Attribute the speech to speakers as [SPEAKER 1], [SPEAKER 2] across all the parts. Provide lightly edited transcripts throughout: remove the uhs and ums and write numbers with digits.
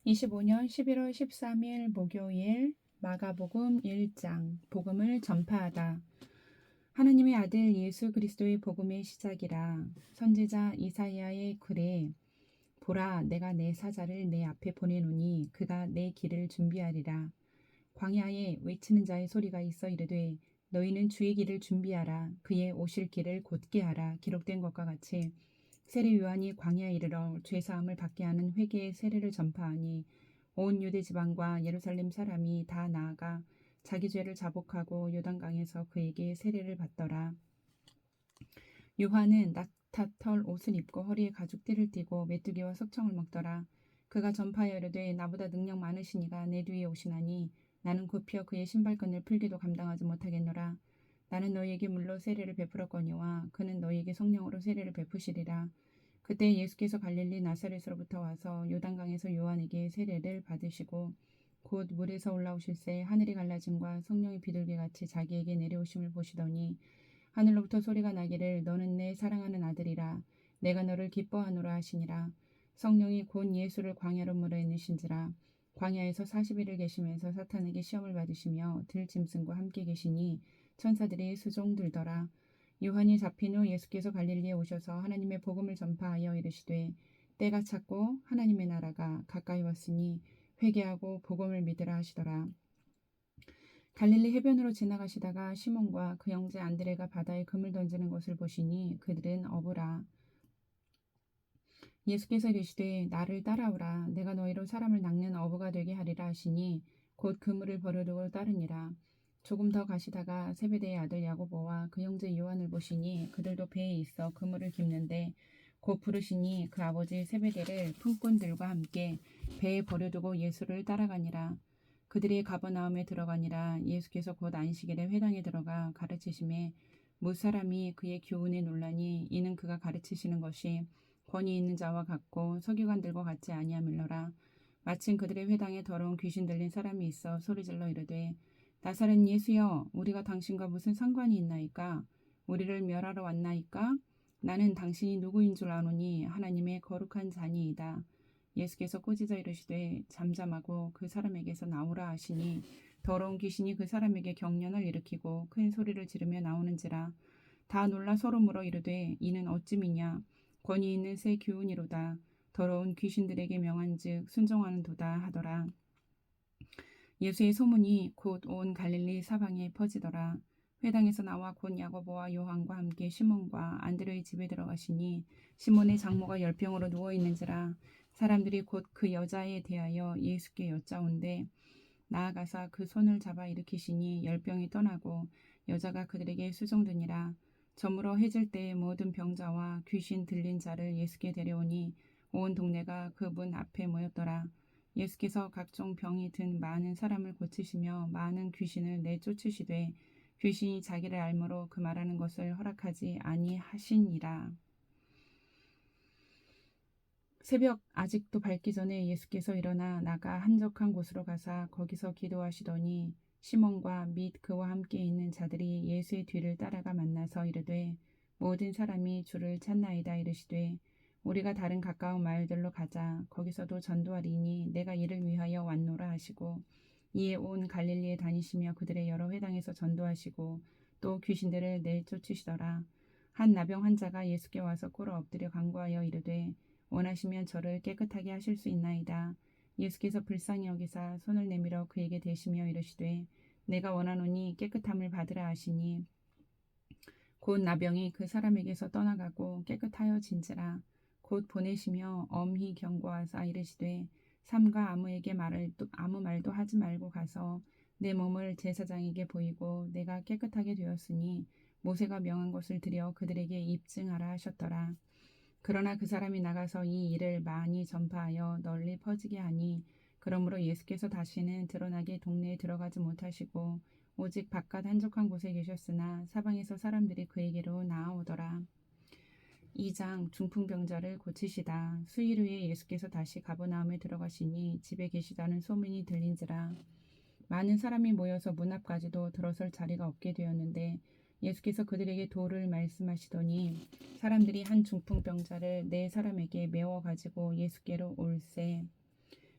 [SPEAKER 1] 25년 11월 13일 목요일 마가복음 1장 복음을 전파하다. 하나님의 아들 예수 그리스도의 복음의 시작이라. 선지자 이사야의 글에 보라 내가 내 사자를 내 앞에 보내노니 그가 내 길을 준비하리라. 광야에 외치는 자의 소리가 있어 이르되 너희는 주의 길을 준비하라. 그의 오실 길을 곧게 하라. 기록된 것과 같이 세례 요한이 광야에 이르러 죄사함을 받게 하는 회개의 세례를 전파하니 온 유대 지방과 예루살렘 사람이 다 나아가 자기 죄를 자복하고 요단강에서 그에게 세례를 받더라. 요한은 낙타털 옷을 입고 허리에 가죽띠를 띠고 메뚜기와 석청을 먹더라. 그가 전파하여 이르되 나보다 능력 많으시니가 내 뒤에 오시나니 나는 굽혀 그의 신발끈을 풀기도 감당하지 못하겠노라. 나는 너희에게 물로 세례를 베풀었거니와 그는 너희에게 성령으로 세례를 베푸시리라. 그때 예수께서 갈릴리 나사렛으로부터 와서 요단강에서 요한에게 세례를 받으시고 곧 물에서 올라오실새 하늘이 갈라짐과 성령이 비둘기같이 자기에게 내려오심을 보시더니 하늘로부터 소리가 나기를 너는 내 사랑하는 아들이라 내가 너를 기뻐하노라 하시니라. 성령이 곧 예수를 광야로 몰아내신지라. 광야에서 40일을 계시면서 사탄에게 시험을 받으시며 들짐승과 함께 계시니 천사들이 수종들더라. 요한이 잡힌 후 예수께서 갈릴리에 오셔서 하나님의 복음을 전파하여 이르시되 때가 찼고 하나님의 나라가 가까이 왔으니 회개하고 복음을 믿으라 하시더라. 갈릴리 해변으로 지나가시다가 시몬과 그 형제 안드레가 바다에 금을 던지는 것을 보시니 그들은 어부라. 예수께서 이르시되 나를 따라오라. 내가 너희로 사람을 낚는 어부가 되게 하리라 하시니 곧 그물을 버려두고 따르니라. 조금 더 가시다가 세베대의 아들 야고보와 그 형제 요한을 보시니 그들도 배에 있어 그물을 깁는데 곧 부르시니 그 아버지 세베대를 품꾼들과 함께 배에 버려두고 예수를 따라가니라. 그들이 가버나움에 들어가니라. 예수께서 곧 안식일에 회당에 들어가 가르치심에 무사람이 그의 교훈에 놀라니 이는 그가 가르치시는 것이 권위 있는 자와 같고 서기관들과 같지 아니함일러라. 마침 그들의 회당에 더러운 귀신 들린 사람이 있어 소리질러 이르되 나사렛 예수여 우리가 당신과 무슨 상관이 있나이까? 우리를 멸하러 왔나이까? 나는 당신이 누구인 줄 아노니 하나님의 거룩한 자니이다. 예수께서 꾸짖어 이르시되 잠잠하고 그 사람에게서 나오라 하시니 더러운 귀신이 그 사람에게 경련을 일으키고 큰 소리를 지르며 나오는지라. 다 놀라 서로 물어 이르되 이는 어찌미냐? 권위 있는 새 교훈이로다. 더러운 귀신들에게 명한즉 순종하는도다 하더라. 예수의 소문이 곧 온 갈릴리 사방에 퍼지더라. 회당에서 나와 곧 야고보와 요한과 함께 시몬과 안드레의 집에 들어가시니 시몬의 장모가 열병으로 누워 있는지라. 사람들이 곧 그 여자에 대하여 예수께 여짜온대 나아가사 그 손을 잡아 일으키시니 열병이 떠나고 여자가 그들에게 수종드니라. 저물어 해질 때에 모든 병자와 귀신 들린 자를 예수께 데려오니 온 동네가 그 문 앞에 모였더라. 예수께서 각종 병이 든 많은 사람을 고치시며 많은 귀신을 내쫓으시되 귀신이 자기를 알므로 그 말하는 것을 허락하지 아니하시니라. 새벽 아직도 밝기 전에 예수께서 일어나 나가 한적한 곳으로 가사 거기서 기도하시더니 시몬과 및 그와 함께 있는 자들이 예수의 뒤를 따라가 만나서 이르되 모든 사람이 주를 찾나이다 이르시되 우리가 다른 가까운 마을들로 가자. 거기서도 전도하리니 내가 이를 위하여 왔노라 하시고 이에 온 갈릴리에 다니시며 그들의 여러 회당에서 전도하시고 또 귀신들을 내쫓으시더라. 한 나병 환자가 예수께 와서 꿇어 엎드려 간구하여 이르되 원하시면 저를 깨끗하게 하실 수 있나이다. 예수께서 불쌍히 여기사 손을 내밀어 그에게 대시며 이르시되 내가 원하노니 깨끗함을 받으라 하시니 곧 나병이 그 사람에게서 떠나가고 깨끗하여진지라. 곧 보내시며 엄히 경고하사 이르시되 삼가 아무 말도 하지 말고 가서 내 몸을 제사장에게 보이고 내가 깨끗하게 되었으니 모세가 명한 것을 드려 그들에게 입증하라 하셨더라. 그러나 그 사람이 나가서 이 일을 많이 전파하여 널리 퍼지게 하니 그러므로 예수께서 다시는 드러나게 동네에 들어가지 못하시고 오직 바깥 한적한 곳에 계셨으나 사방에서 사람들이 그에게로 나아오더라. 2장 중풍병자를 고치시다. 수일 후에 예수께서 다시 가버나움에 들어가시니 집에 계시다는 소문이 들린지라. 많은 사람이 모여서 문 앞까지도 들어설 자리가 없게 되었는데 예수께서 그들에게 도를 말씀하시더니 사람들이 한 중풍병자를 네 사람에게 메워 가지고 예수께로 올세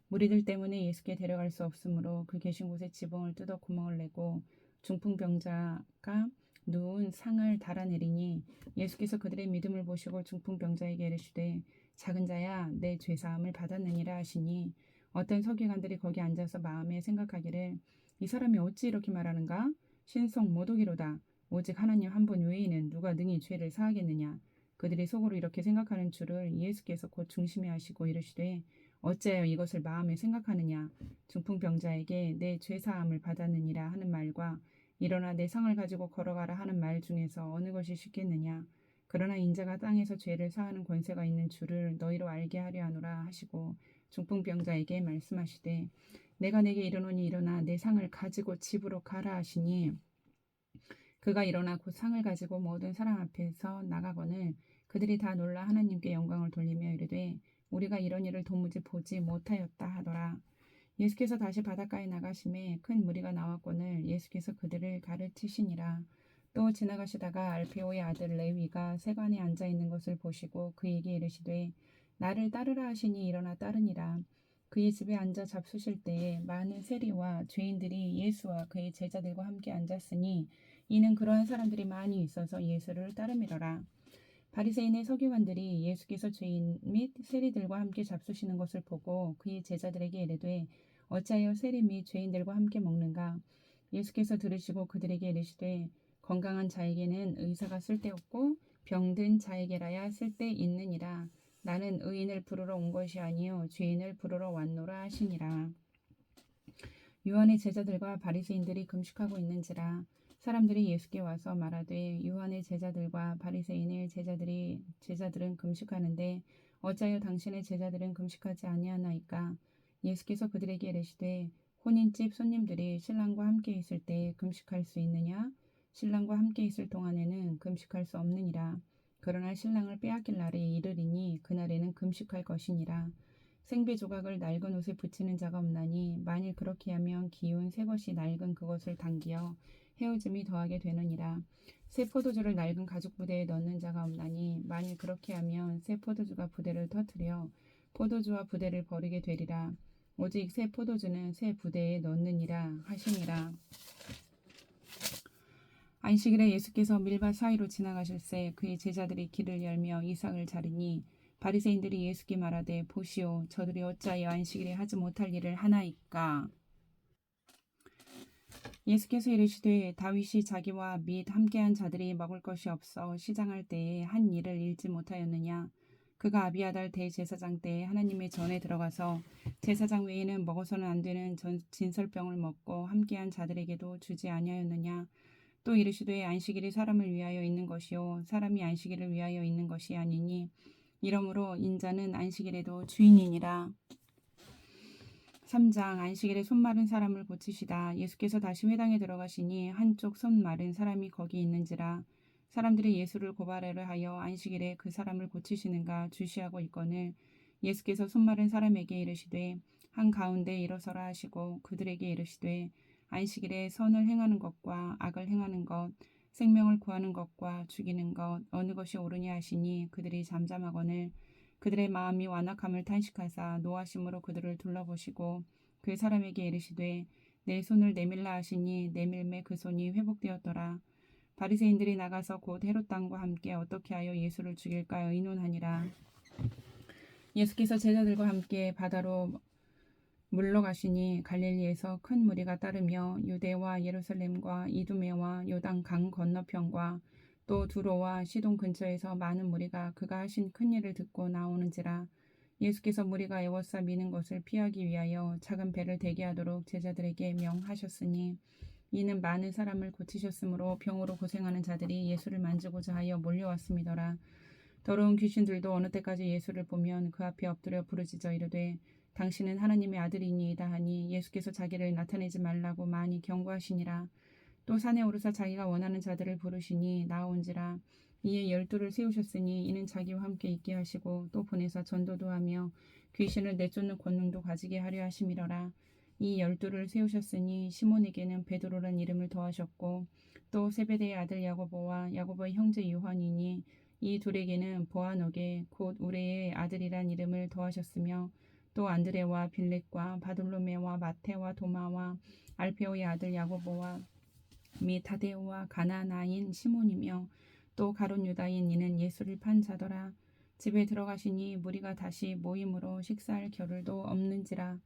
[SPEAKER 1] 무리들 때문에 예수께 데려갈 수 없으므로 그 계신 곳에 지붕을 뜯어 구멍을 내고 중풍병자가 누운 상을 달아내리니 예수께서 그들의 믿음을 보시고 중풍병자에게 이르시되 작은 자야 내 죄사함을 받았느니라 하시니 어떤 서기관들이 거기 앉아서 마음에 생각하기를 이 사람이 어찌 이렇게 말하는가? 신성 모독이로다. 오직 하나님 한 분 외에는 누가 능히 죄를 사하겠느냐. 그들이 속으로 이렇게 생각하는 줄을 예수께서 곧 중심에 하시고 이르시되 어찌하여 이것을 마음에 생각하느냐. 중풍병자에게 내 죄사함을 받았느니라 하는 말과 일어나 내 상을 가지고 걸어가라 하는 말 중에서 어느 것이 쉽겠느냐. 그러나 인자가 땅에서 죄를 사하는 권세가 있는 줄을 너희로 알게 하려 하노라 하시고 중풍병자에게 말씀하시되 내가 내게 이르노니 일어나 내 상을 가지고 집으로 가라 하시니 그가 일어나 곧 상을 가지고 모든 사람 앞에서 나가거늘 그들이 다 놀라 하나님께 영광을 돌리며 이르되 우리가 이런 일을 도무지 보지 못하였다 하더라. 예수께서 다시 바닷가에 나가심에 큰 무리가 나왔거늘 예수께서 그들을 가르치시니라. 또 지나가시다가 알페오의 아들 레위가 세관에 앉아 있는 것을 보시고 그에게 이르시되 나를 따르라 하시니 일어나 따르니라. 그의 집에 앉아 잡수실 때에 많은 세리와 죄인들이 예수와 그의 제자들과 함께 앉았으니 이는 그러한 사람들이 많이 있어서 예수를 따름이러라. 바리새인의 서기관들이 예수께서 죄인 및 세리들과 함께 잡수시는 것을 보고 그의 제자들에게 이르되 어찌하여 세리 및 죄인들과 함께 먹는가? 예수께서 들으시고 그들에게 이르시되 건강한 자에게는 의사가 쓸데없고 병든 자에게라야 쓸데있느니라. 나는 의인을 부르러 온 것이 아니요 죄인을 부르러 왔노라 하시니라. 요한의 제자들과 바리새인들이 금식하고 있는지라 사람들이 예수께 와서 말하되 요한의 제자들과 바리새인의 제자들은 금식하는데 어찌하여 당신의 제자들은 금식하지 아니하나이까? 예수께서 그들에게 이르시되 혼인집 손님들이 신랑과 함께 있을 때 금식할 수 있느냐? 신랑과 함께 있을 동안에는 금식할 수 없느니라. 그러나 신랑을 빼앗길 날에 이르리니 그날에는 금식할 것이니라. 생배 조각을 낡은 옷에 붙이는 자가 없나니 만일 그렇게 하면 기운 새 것이 낡은 그것을 당기어 헤어짐이 더하게 되느니라. 새 포도주를 낡은 가죽 부대에 넣는 자가 없나니 만일 그렇게 하면 새 포도주가 부대를 터뜨려 포도주와 부대를 버리게 되리라. 오직 새 포도주는 새 부대에 넣느니라 하시니라. 안식일에 예수께서 밀밭 사이로 지나가실새 그의 제자들이 길을 열며 이삭을 자르니 바리새인들이 예수께 말하되 보시오 저들이 어찌하여 안식일에 하지 못할 일을 하나이까? 예수께서 이르시되 다윗이 자기와 및 함께한 자들이 먹을 것이 없어 시장할 때에 한 일을 잃지 못하였느냐? 그가 아비아달 대제사장 때에 하나님의 전에 들어가서 제사장 외에는 먹어서는 안 되는 진설병을 먹고 함께한 자들에게도 주지 아니하였느냐? 또 이르시되 안식일이 사람을 위하여 있는 것이요 사람이 안식일을 위하여 있는 것이 아니니 이러므로 인자는 안식일에도 주인이니라. 3장 안식일에 손 마른 사람을 고치시다. 예수께서 다시 회당에 들어가시니 한쪽 손 마른 사람이 거기 있는지라. 사람들이 예수를 고발하려 하여 안식일에 그 사람을 고치시는가 주시하고 있거늘 예수께서 손 마른 사람에게 이르시되 한가운데 일어서라 하시고 그들에게 이르시되 안식일에 선을 행하는 것과 악을 행하는 것 생명을 구하는 것과 죽이는 것 어느 것이 옳으냐 하시니 그들이 잠잠하거늘 그들의 마음이 완악함을 탄식하사 노하심으로 그들을 둘러보시고 그 사람에게 이르시되 내 손을 내밀라 하시니 내밀매 그 손이 회복되었더라. 바리새인들이 나가서 곧 헤롯 왕과 함께 어떻게 하여 예수를 죽일까 의논하니라. 예수께서 제자들과 함께 바다로 물러가시니 갈릴리에서 큰 무리가 따르며 유대와 예루살렘과 이두메와 요단 강 건너편과 또 두로와 시돈 근처에서 많은 무리가 그가 하신 큰 일을 듣고 나오는지라. 예수께서 무리가 애워싸 미는 것을 피하기 위하여 작은 배를 대기하도록 제자들에게 명하셨으니 이는 많은 사람을 고치셨으므로 병으로 고생하는 자들이 예수를 만지고자 하여 몰려왔음이더라. 더러운 귀신들도 어느 때까지 예수를 보면 그 앞에 엎드려 부르짖어 이르되 당신은 하나님의 아들이니이다 하니 예수께서 자기를 나타내지 말라고 많이 경고하시니라. 또 산에 오르사 자기가 원하는 자들을 부르시니 나온지라. 이에 12를 세우셨으니 이는 자기와 함께 있게 하시고 또 보내사 전도도 하며 귀신을 내쫓는 권능도 가지게 하려 하심이러라. 이 12를 세우셨으니 시몬에게는 베드로란 이름을 더하셨고 또 세베대의 아들 야고보와 야고보의 형제 요한이니 이 둘에게는 보아너게 곧 우레의 아들이란 이름을 더하셨으며 또 안드레와 빌립과 바돌로메와 마테와 도마와 알페오의 아들 야고보와 및 타데오와 가나나인 시몬이며 또 가룟 유다인 이는 예수를 판 자더라. 집에 들어가시니 무리가 다시 모임으로 식사할 겨를도 없는지라.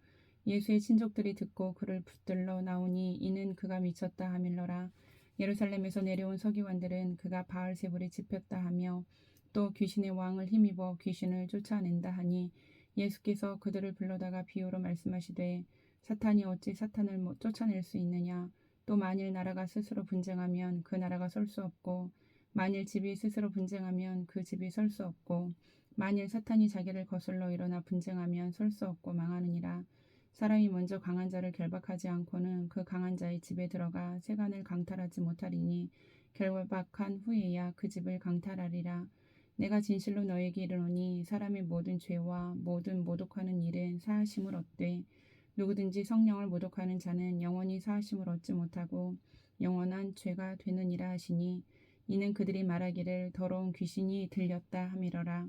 [SPEAKER 1] 예수의 친족들이 듣고 그를 붙들러 나오니 이는 그가 미쳤다 하밀러라. 예루살렘에서 내려온 서기관들은 그가 바알세불에 집혔다 하며 또 귀신의 왕을 힘입어 귀신을 쫓아낸다 하니 예수께서 그들을 불러다가 비유로 말씀하시되 사탄이 어찌 사탄을 쫓아낼 수 있느냐. 또 만일 나라가 스스로 분쟁하면 그 나라가 설 수 없고 만일 집이 스스로 분쟁하면 그 집이 설 수 없고 만일 사탄이 자기를 거슬러 일어나 분쟁하면 설 수 없고 망하느니라. 사람이 먼저 강한 자를 결박하지 않고는 그 강한 자의 집에 들어가 세간을 강탈하지 못하리니 결박한 후에야 그 집을 강탈하리라. 내가 진실로 너에게 이르노니 사람의 모든 죄와 모든 모독하는 일은 사하심을 얻되 누구든지 성령을 모독하는 자는 영원히 사하심을 얻지 못하고 영원한 죄가 되느니라 하시니 이는 그들이 말하기를 더러운 귀신이 들렸다 함이러라.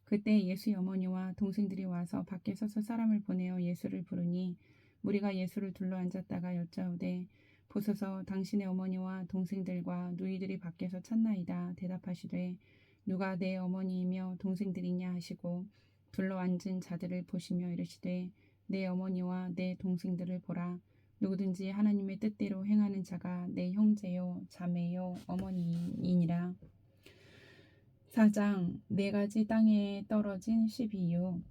[SPEAKER 1] 그때 예수의 어머니와 동생들이 와서 밖에 서서 사람을 보내어 예수를 부르니 무리가 예수를 둘러앉았다가 여짜오되 보소서 당신의 어머니와 동생들과 누이들이 밖에서 찾나이다. 대답하시되 누가 내 어머니이며 동생들이냐 하시고 둘러앉은 자들을 보시며 이르시되 내 어머니와 내 동생들을 보라. 누구든지 하나님의 뜻대로 행하는 자가 내 형제요 자매요 어머니이니라. 4장 네 가지 땅에 떨어진 12유.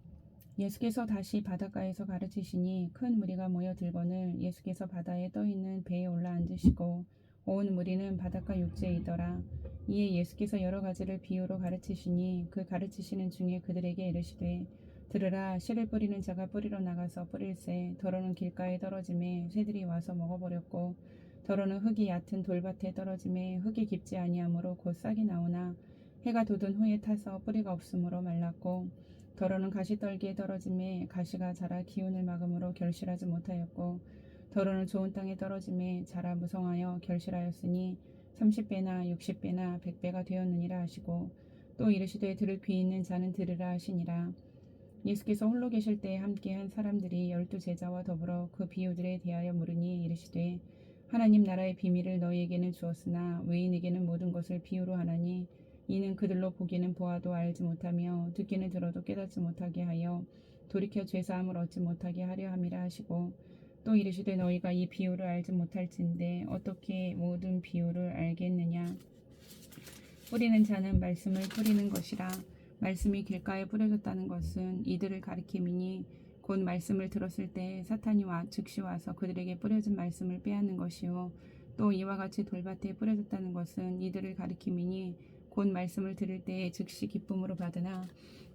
[SPEAKER 1] 예수께서 다시 바닷가에서 가르치시니 큰 무리가 모여들거늘 예수께서 바다에 떠있는 배에 올라앉으시고 온 무리는 바닷가 육지에 있더라. 이에 예수께서 여러 가지를 비유로 가르치시니 그 가르치시는 중에 그들에게 이르시되 들으라. 씨를 뿌리는 자가 뿌리러 나가서 뿌릴새 더러는 길가에 떨어짐에 새들이 와서 먹어버렸고 더러는 흙이 얕은 돌밭에 떨어짐에 흙이 깊지 아니하므로 곧 싹이 나오나 해가 돋은 후에 타서 뿌리가 없으므로 말랐고 더러는 가시떨기에 떨어짐에 가시가 자라 기운을 막음으로 결실하지 못하였고 더러는 좋은 땅에 떨어짐에 자라 무성하여 결실하였으니 30배나 60배나 100배가 되었느니라 하시고 또 이르시되 들을 귀 있는 자는 들으라 하시니라. 예수께서 홀로 계실 때에 함께한 사람들이 12 제자와 더불어 그 비유들에 대하여 물으니 이르시되 하나님 나라의 비밀을 너희에게는 주었으나 외인에게는 모든 것을 비유로 하나니 이는 그들로 보기는 보아도 알지 못하며 듣기는 들어도 깨닫지 못하게 하여 돌이켜 죄사함을 얻지 못하게 하려 함이라 하시고 또 이르시되 너희가 이 비유를 알지 못할진대 어떻게 모든 비유를 알겠느냐. 뿌리는 자는 말씀을 뿌리는 것이라. 말씀이 길가에 뿌려졌다는 것은 이들을 가리킴이니 곧 말씀을 들었을 때 사탄이 즉시 와서 그들에게 뿌려진 말씀을 빼앗는 것이요 또 이와 같이 돌밭에 뿌려졌다는 것은 이들을 가리킴이니 곧 말씀을 들을 때에 즉시 기쁨으로 받으나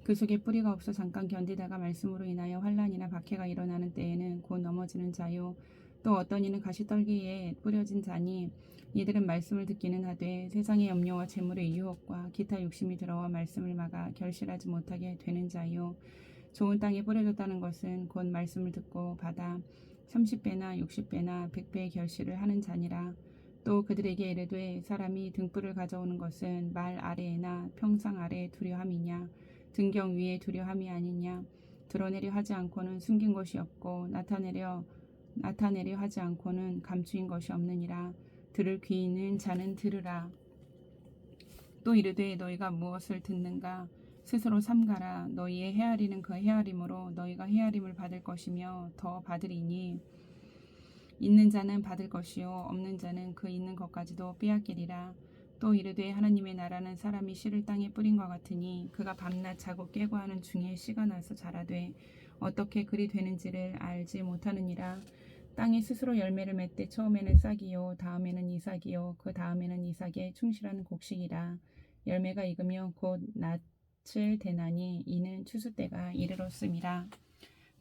[SPEAKER 1] 그 속에 뿌리가 없어 잠깐 견디다가 말씀으로 인하여 환난이나 박해가 일어나는 때에는 곧 넘어지는 자요 또 어떤 이는 가시떨기에 뿌려진 자니 이들은 말씀을 듣기는 하되 세상의 염려와 재물의 유혹과 기타 욕심이 들어와 말씀을 막아 결실하지 못하게 되는 자요 좋은 땅에 뿌려졌다는 것은 곧 말씀을 듣고 받아 30배나 60배나 100배의 결실을 하는 자니라. 또 그들에게 이르되 사람이 등불을 가져오는 것은 말 아래에나 평상 아래에 두려함이냐 등경 위에 두려함이 아니냐. 드러내려 하지 않고는 숨긴 것이 없고 나타내려 하지 않고는 감추인 것이 없느니라. 들을 귀 있는 자는 들으라. 또 이르되 너희가 무엇을 듣는가 스스로 삼가라. 너희의 헤아리는 그 헤아림으로 너희가 헤아림을 받을 것이며 더 받으리니 있는 자는 받을 것이요 없는 자는 그 있는 것까지도 빼앗기리라. 또 이르되 하나님의 나라는 사람이 씨를 땅에 뿌린 것 같으니 그가 밤낮 자고 깨고 하는 중에 씨가 나서 자라되 어떻게 그리 되는지를 알지 못하느니라. 땅이 스스로 열매를 맺되 처음에는 싹이요 다음에는 이삭이요 그 다음에는 이삭의 충실한 곡식이라. 열매가 익으면 곧 낯을 대나니 이는 추수 때가 이르렀음이라.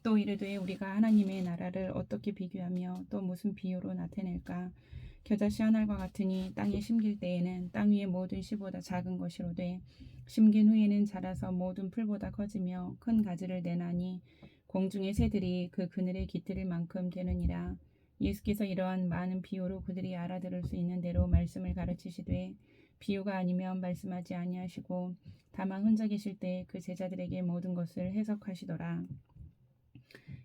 [SPEAKER 1] 또 이르되 우리가 하나님의 나라를 어떻게 비교하며 또 무슨 비유로 나타낼까. 겨자씨 한 알과 같으니 땅에 심길 때에는 땅 위의 모든 씨보다 작은 것이로되 심긴 후에는 자라서 모든 풀보다 커지며 큰 가지를 내나니 공중의 새들이 그 그늘에 깃들일 만큼 되느니라. 예수께서 이러한 많은 비유로 그들이 알아들을 수 있는 대로 말씀을 가르치시되 비유가 아니면 말씀하지 아니하시고 다만 혼자 계실 때 그 제자들에게 모든 것을 해석하시더라.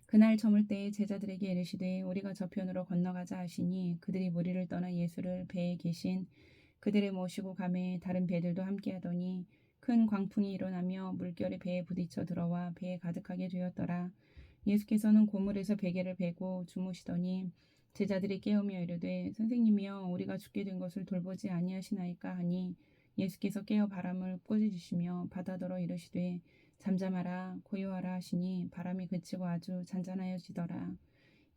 [SPEAKER 1] 그날 저물 때에 제자들에게 이르시되 우리가 저편으로 건너가자 하시니 그들이 무리를 떠나 예수를 배에 계신 그들을 모시고 가매 다른 배들도 함께하더니 큰 광풍이 일어나며 물결이 배에 부딪혀 들어와 배에 가득하게 되었더라. 예수께서는 고물에서 베개를 베고 주무시더니 제자들이 깨우며 이르되 선생님이여 우리가 죽게 된 것을 돌보지 아니하시나이까 하니 예수께서 깨어 바람을 꾸짖으시며 바다더러 이르시되 잠잠하라 고요하라 하시니 바람이 그치고 아주 잔잔하여지더라.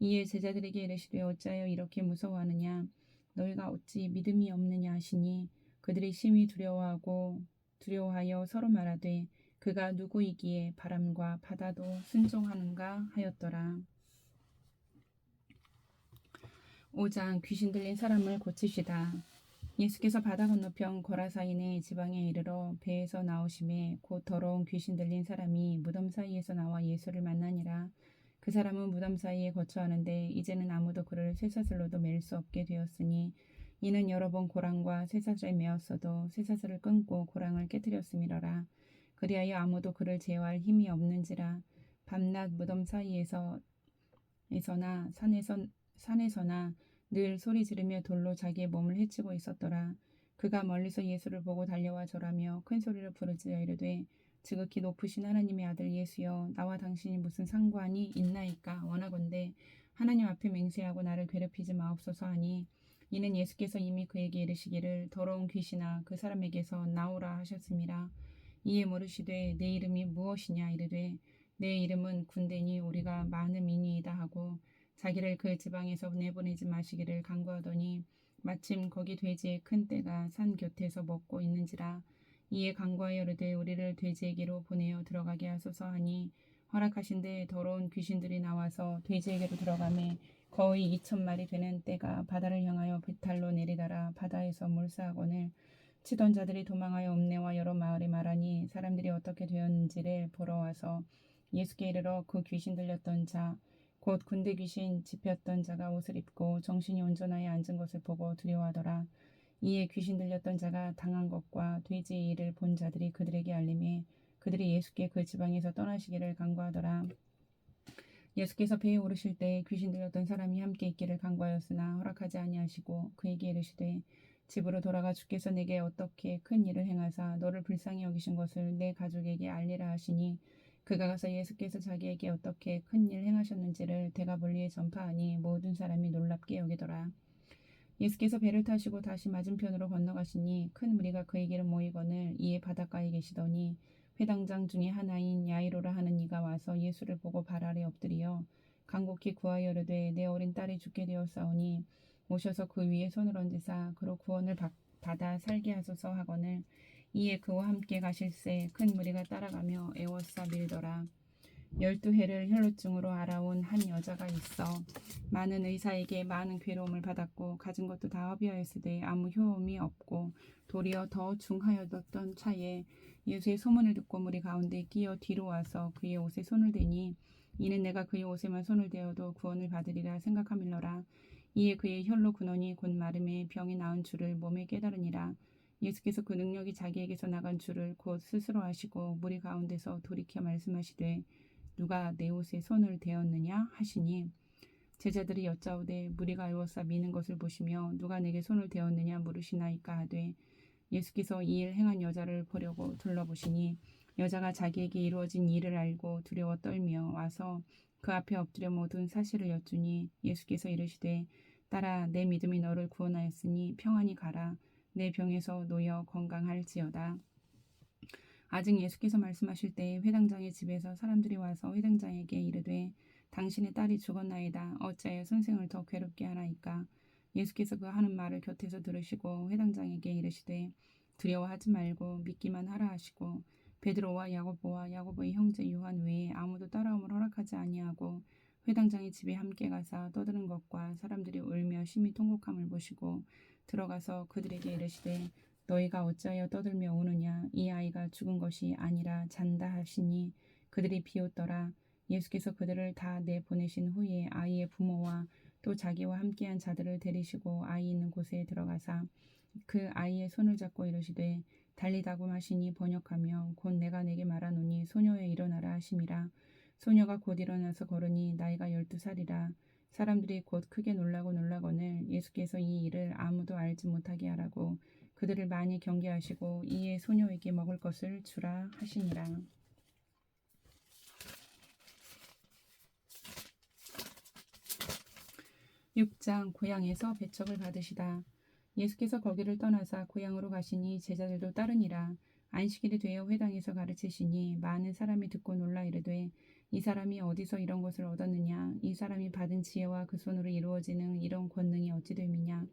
[SPEAKER 1] 이에 제자들에게 이르시되 어찌하여 이렇게 무서워하느냐 너희가 어찌 믿음이 없느냐 하시니 그들이 심히 두려워하여 서로 말하되 그가 누구이기에 바람과 바다도 순종하는가 하였더라. 5장 귀신 들린 사람을 고치시다. 예수께서 바다 건너편 고라사인의 지방에 이르러 배에서 나오심에 곧 더러운 귀신 들린 사람이 무덤 사이에서 나와 예수를 만나니라. 그 사람은 무덤 사이에 거처하는데 이제는 아무도 그를 쇠사슬로도 맬 수 없게 되었으니 이는 여러 번 고랑과 쇠사슬에 매었어도 쇠사슬을 끊고 고랑을 깨뜨렸음이러라. 그리하여 아무도 그를 제어할 힘이 없는지라. 밤낮 무덤 사이에서나 산에서나 늘 소리 지르며 돌로 자기의 몸을 해치고 있었더라. 그가 멀리서 예수를 보고 달려와 절하며 큰 소리로 부르짖어 이르되 지극히 높으신 하나님의 아들 예수여 나와 당신이 무슨 상관이 있나이까 원하건대 하나님 앞에 맹세하고 나를 괴롭히지 마옵소서 하니 이는 예수께서 이미 그에게 이르시기를 더러운 귀신아 그 사람에게서 나오라 하셨음이라. 이에 물으시되 내 이름이 무엇이냐 이르되 내 이름은 군대니 우리가 많음이니이다 하고 자기를 그 지방에서 내보내지 마시기를 간구하더니 마침 거기 돼지의 큰 떼가 산 곁에서 먹고 있는지라. 이에 간구하여 이르되 우리를 돼지에게로 보내어 들어가게 하소서 하니 허락하신데 더러운 귀신들이 나와서 돼지에게로 들어가매 거의 2,000마리 되는 떼가 바다를 향하여 배탈로 내리다라 바다에서 몰사하거늘 치던 자들이 도망하여 읍내와 여러 마을에 말하니 사람들이 어떻게 되었는지를 보러 와서 예수께 이르러 그 귀신 들렸던 자 곧 군대 귀신 집혔던 자가 옷을 입고 정신이 온전하여 앉은 것을 보고 두려워하더라. 이에 귀신 들렸던 자가 당한 것과 돼지의 일을 본 자들이 그들에게 알림해 그들이 예수께 그 지방에서 떠나시기를 간구하더라. 예수께서 배에 오르실 때 귀신 들렸던 사람이 함께 있기를 간구하였으나 허락하지 아니하시고 그에게 이르시되 집으로 돌아가 주께서 내게 어떻게 큰 일을 행하사 너를 불쌍히 여기신 것을 내 가족에게 알리라 하시니 그가 가서 예수께서 자기에게 어떻게 큰 일 행하셨는지를 대가볼리에 전파하니 모든 사람이 놀랍게 여기더라. 예수께서 배를 타시고 다시 맞은편으로 건너가시니 큰 무리가 그에게로 모이거늘 이에 바닷가에 계시더니 회당장 중에 하나인 야이로라 하는 이가 와서 예수를 보고 발 아래 엎드리어 간곡히 구하여 이르되 내 어린 딸이 죽게 되었사오니 오셔서 그 위에 손을 얹으사 그로 구원을 받아 살게 하소서 하거늘 이에 그와 함께 가실새 큰 무리가 따라가며 애워싸 밀더라. 12해를 혈루증으로 알아온 한 여자가 있어 많은 의사에게 많은 괴로움을 받았고 가진 것도 다 허비하였으되 아무 효험이 없고 도리어 더 중하여졌던 차에 예수의 소문을 듣고 무리 가운데 끼어 뒤로 와서 그의 옷에 손을 대니 이는 내가 그의 옷에만 손을 대어도 구원을 받으리라 생각함일러라. 이에 그의 혈로 근원이 곧 마름에 병이 나은 줄을 몸에 깨달으니라. 예수께서 그 능력이 자기에게서 나간 줄을 곧 스스로 아시고 무리 가운데서 돌이켜 말씀하시되 누가 내 옷에 손을 대었느냐 하시니 제자들이 여짜오되 무리가 애워싸 미는 것을 보시며 누가 내게 손을 대었느냐 물으시나이까 하되 예수께서 이 일 행한 여자를 보려고 둘러보시니 여자가 자기에게 이루어진 일을 알고 두려워 떨며 와서 그 앞에 엎드려 모든 사실을 여쭈니 예수께서 이르시되 딸아 내 믿음이 너를 구원하였으니 평안히 가라 내 병에서 놓여 건강할지어다. 아직 예수께서 말씀하실 때에 회당장의 집에서 사람들이 와서 회당장에게 이르되 당신의 딸이 죽었나이다. 어찌하여 선생을 더 괴롭게 하나이까. 예수께서 그 하는 말을 곁에서 들으시고 회당장에게 이르시되 두려워하지 말고 믿기만 하라 하시고 베드로와 야고보의 형제 요한 외에 아무도 따라옴을 허락하지 아니하고 회당장의 집에 함께 가사 떠드는 것과 사람들이 울며 심히 통곡함을 보시고 들어가서 그들에게 이르시되 너희가 어찌하여 떠들며 우느냐 이 아이가 죽은 것이 아니라 잔다 하시니 그들이 비웃더라. 예수께서 그들을 다 내보내신 후에 아이의 부모와 또 자기와 함께한 자들을 데리시고 아이 있는 곳에 들어가사 그 아이의 손을 잡고 이르시되 달리다고 하시니 번역하며 곧 내가 내게 말하노니 소녀여 일어나라 하심이라. 소녀가 곧 일어나서 걸으니 나이가 12살이라. 사람들이 곧 크게 놀라거늘 예수께서 이 일을 아무도 알지 못하게 하라고 그들을 많이 경계하시고 이에 소녀에게 먹을 것을 주라 하시니라. 6장 고향에서 배척을 받으시다. 예수께서 거기를 떠나사 고향으로 가시니 제자들도 따르니라. 안식일이 되어 회당에서 가르치시니 많은 사람이 듣고 놀라 이르되 이 사람이 어디서 이런 것을 얻었느냐. 이 사람이 받은 지혜와 그 손으로 이루어지는 이런 권능이 어찌 됨이냐.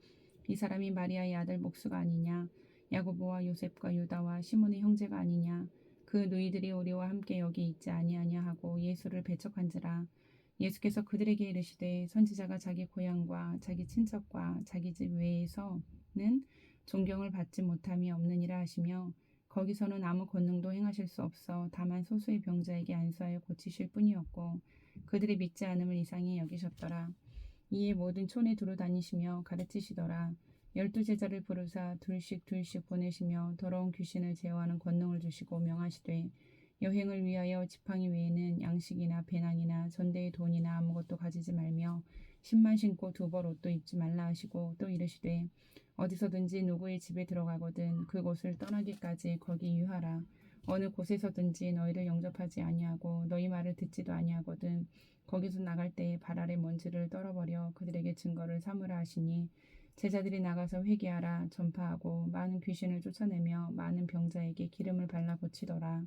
[SPEAKER 1] 이 사람이 마리아의 아들 목수가 아니냐. 야고보와 요셉과 유다와 시몬의 형제가 아니냐. 그 누이들이 우리와 함께 여기 있지 아니하냐 하고 예수를 배척한지라. 예수께서 그들에게 이르시되 선지자가 자기 고향과 자기 친척과 자기 집 외에서는 존경을 받지 못함이 없느니라 하시며 거기서는 아무 권능도 행하실 수 없어 다만 소수의 병자에게 안수하여 고치실 뿐이었고 그들이 믿지 않음을 이상히 여기셨더라. 이에 모든 촌에 두루 다니시며 가르치시더라. 12제자를 부르사 둘씩 보내시며 더러운 귀신을 제어하는 권능을 주시고 명하시되 여행을 위하여 지팡이 외에는 양식이나 배낭이나 전대의 돈이나 아무것도 가지지 말며 신만 신고 두 벌 옷도 입지 말라 하시고 또 이르시되 어디서든지 누구의 집에 들어가거든 그곳을 떠나기까지 거기 유하라. 어느 곳에서든지 너희를 영접하지 아니하고 너희 말을 듣지도 아니하거든 거기서 나갈 때에 발 아래 먼지를 떨어버려 그들에게 증거를 삼으라 하시니 제자들이 나가서 회개하라 전파하고 많은 귀신을 쫓아내며 많은 병자에게 기름을 발라 고치더라.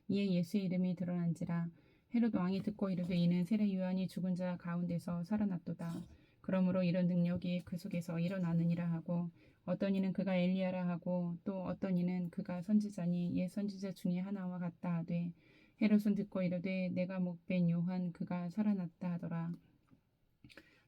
[SPEAKER 1] 이에 예수의 이름이 드러난지라. 헤롯 왕이 듣고 이르되 이는 세례 요한이 죽은 자 가운데서 살아났도다. 그러므로 이런 능력이 그 속에서 일어나느니라 하고 어떤 이는 그가 엘리야라 하고 또 어떤 이는 그가 선지자니 옛 선지자 중에 하나와 같다 하되 헤롯은 듣고 이르되 내가 목벤 요한 그가 살아났다 하더라.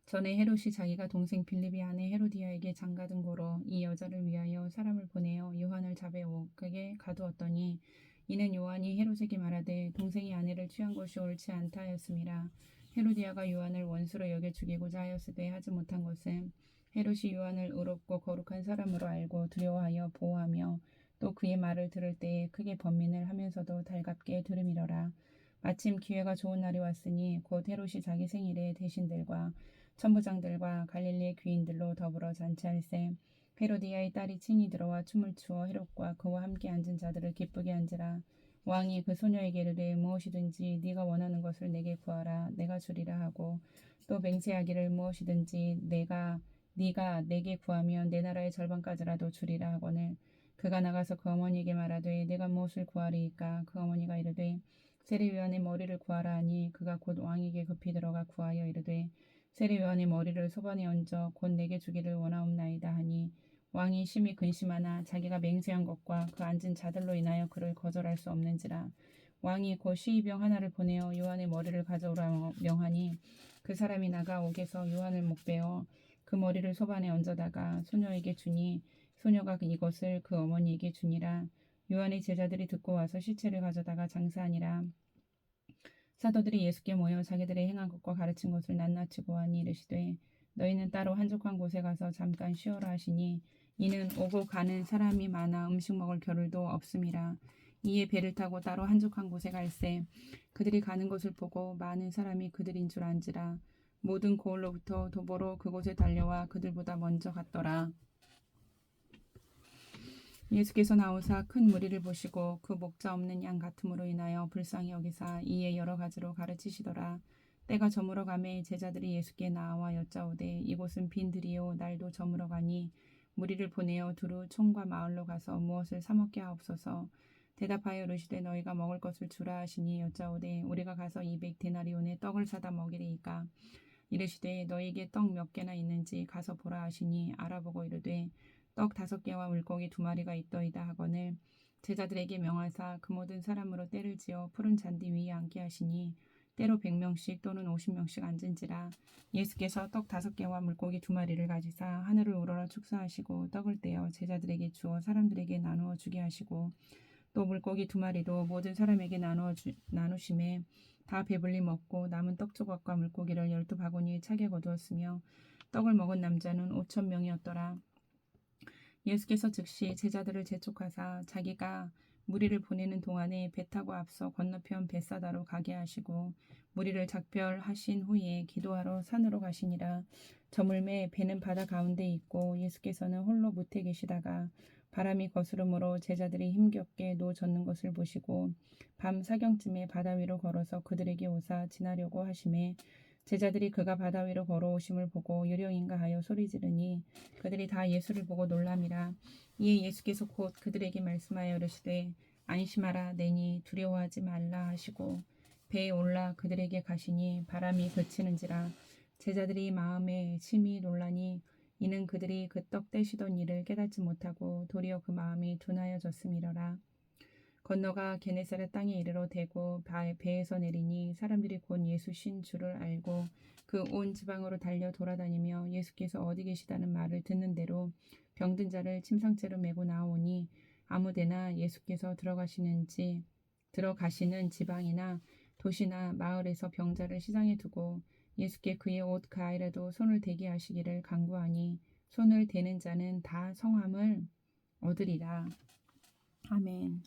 [SPEAKER 1] 전에 헤롯이 자기가 동생 빌립이 아내 헤로디아에게 장가든 고로 이 여자를 위하여 사람을 보내어 요한을 잡아오 그게 가두었더니 이는 요한이 헤롯에게 말하되 동생이 아내를 취한 것이 옳지 않다 하였음이라. 헤로디아가 요한을 원수로 여겨 죽이고자 하였으되 하지 못한 것은 헤롯이 요한을 의롭고 거룩한 사람으로 알고 두려워하여 보호하며 또 그의 말을 들을 때에 크게 번민을 하면서도 달갑게 들음이러라. 마침 기회가 좋은 날이 왔으니 곧 헤롯이 자기 생일에 대신들과 천부장들과 갈릴리의 귀인들로 더불어 잔치할세. 헤로디아의 딸이 친히 들어와 춤을 추어 헤롯과 그와 함께 앉은 자들을 기쁘게 한지라. 왕이 그 소녀에게 이르되 무엇이든지 네가 원하는 것을 내게 구하라 내가 주리라 하고 또 맹세하기를 무엇이든지 네가 내게 구하면 내 나라의 절반까지라도 주리라 하거늘 그가 나가서 그 어머니에게 말하되 내가 무엇을 구하리이까. 그 어머니가 이르되 세례 요한의 머리를 구하라 하니 그가 곧 왕에게 급히 들어가 구하여 이르되 세례 요한의 머리를 소반에 얹어 곧 내게 주기를 원하옵나이다 하니 왕이 심히 근심하나 자기가 맹세한 것과 그 앉은 자들로 인하여 그를 거절할 수 없는지라. 왕이 곧 시의병 하나를 보내어 요한의 머리를 가져오라 명하니 그 사람이 나가 옥에서 요한을 목베어 그 머리를 소반에 얹어다가 소녀에게 주니 소녀가 이것을 그 어머니에게 주니라. 요한의 제자들이 듣고 와서 시체를 가져다가 장사하니라. 사도들이 예수께 모여 자기들의 행한 것과 가르친 것을 낱낱이 고하니 이르시되 너희는 따로 한적한 곳에 가서 잠깐 쉬어라 하시니 이는 오고 가는 사람이 많아 음식 먹을 겨를도 없음이라. 이에 배를 타고 따로 한적한 곳에 갈새 그들이 가는 것을 보고 많은 사람이 그들인 줄 안지라. 모든 고을로부터 도보로 그곳에 달려와 그들보다 먼저 갔더라. 예수께서 나오사 큰 무리를 보시고 그 목자 없는 양 같음으로 인하여 불쌍히 여기사 이에 여러 가지로 가르치시더라. 때가 저물어 가매 제자들이 예수께 나와 여짜오되 이곳은 빈 들이요 날도 저물어 가니 무리를 보내어 두루 촌과 마을로 가서 무엇을 사 먹게 하옵소서. 대답하여 이르시되 너희가 먹을 것을 주라 하시니 여짜오되 우리가 가서 200데나리온의 떡을 사다 먹이리이까. 이르시되 너희에게 떡 몇 개나 있는지 가서 보라 하시니 알아보고 이르되 떡 5개와 물고기 2마리가 있더이다 하거늘 제자들에게 명하사 그 모든 사람으로 때를 지어 푸른 잔디 위에 앉게 하시니 때로 100명씩 또는 50명씩 앉은지라. 예수께서 떡 5개와 물고기 2마리를 가지사 하늘을 우러러 축사하시고 떡을 떼어 제자들에게 주어 사람들에게 나누어 주게 하시고 또 물고기 2마리도 모든 사람에게 나누심에 다 배불리 먹고 남은 떡 조각과 물고기를 12바구니에 차게 거두었으며 떡을 먹은 남자는 5,000명이었더라. 예수께서 즉시 제자들을 재촉하사 자기가 무리를 보내는 동안에 배 타고 앞서 건너편 벳사다로 가게 하시고 무리를 작별하신 후에 기도하러 산으로 가시니라. 저물매 배는 바다 가운데 있고 예수께서는 홀로 무태 계시다가 바람이 거스름으로 제자들이 힘겹게 노 젓는 것을 보시고 밤 사경쯤에 바다 위로 걸어서 그들에게 오사 지나려고 하심에 제자들이 그가 바다 위로 걸어오심을 보고 유령인가 하여 소리 지르니 그들이 다 예수를 보고 놀람이라. 이에 예수께서 곧 그들에게 말씀하여 이르시되 안심하라 내니 두려워하지 말라 하시고 배에 올라 그들에게 가시니 바람이 그치는지라. 제자들이 마음에 심히 놀라니 이는 그들이 그 떡 떼시던 일을 깨닫지 못하고 도리어 그 마음이 둔하여졌음이러라. 건너가 게네사렛 땅에 이르러 대고 배에서 내리니 사람들이 곧 예수신 줄을 알고 그 온 지방으로 달려 돌아다니며 예수께서 어디 계시다는 말을 듣는 대로 병든 자를 침상째로 메고 나오니 아무데나 예수께서 들어가시는 지방이나 도시나 마을에서 병자를 시장에 두고 예수께 그의 옷 가이라도 손을 대게 하시기를 간구하니 손을 대는 자는 다 성함을 얻으리라. 아멘.